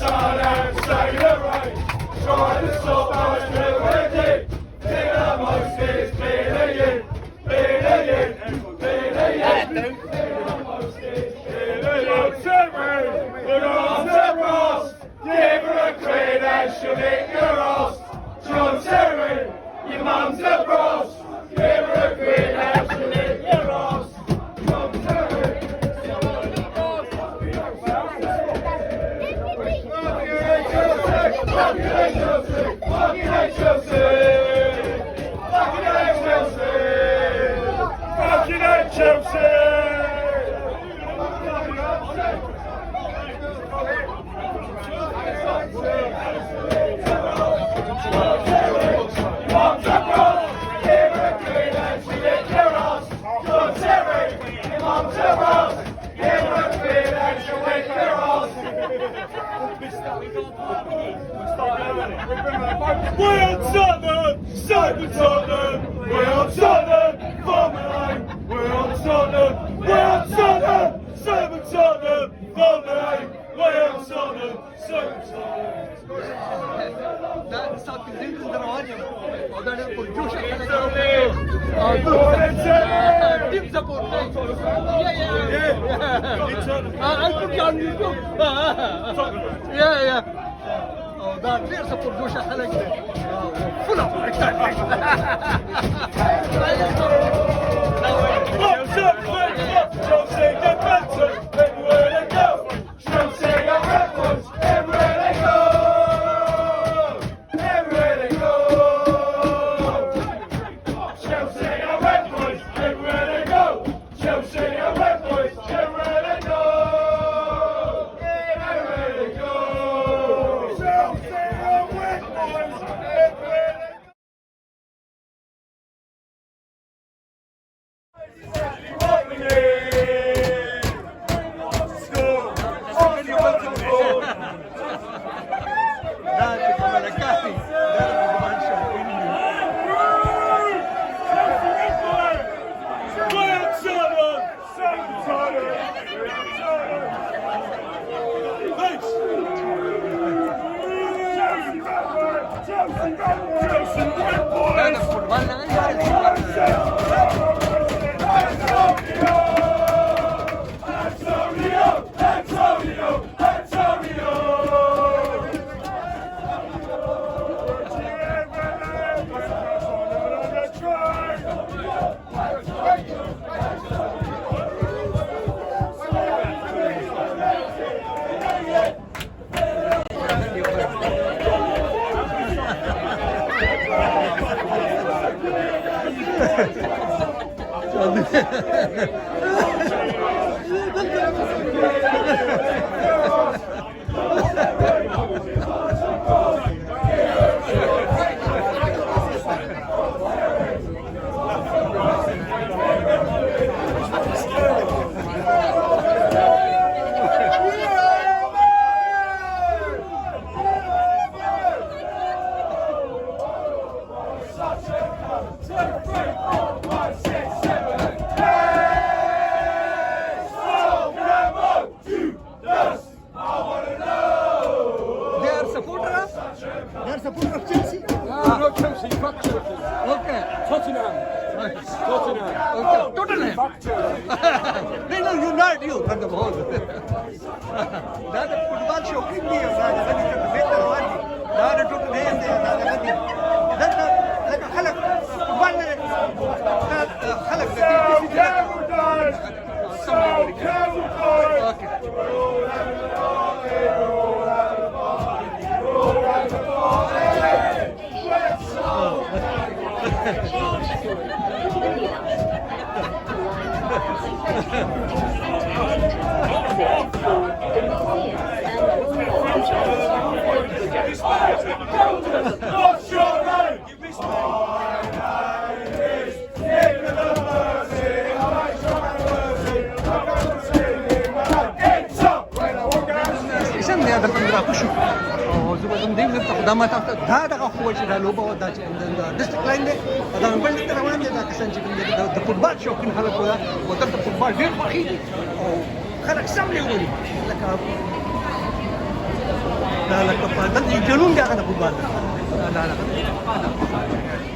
sun and say the rain. Try to stop us already. Clear the most is clear the yin. Clear the yin. Clear the yin. Clear the most is clear the yin. Put on the brass. Give her a quid and she'll lick your ass. John Terry, your mum's a brass. Give her a quid and she'll lick your ass. John Terry. We're on Tottenham, Simon Tottenham. We're on Tottenham, Farmer Lane. We're on Tottenham, we're on Tottenham, Simon Tottenham, Farmer Lane. We're on Tottenham, Simon Tottenham. لا صار في زين الدراجة وهذا الجوش تيم سبورت يا ده كثير سبورت جوش خلق فل فوتبال شوقين خلق ولا وتبدا فوتبال غير بخيل خلق سملي ولي لك Nalala ka pa. Idiyon nga ka nabubalan. Nalala ka.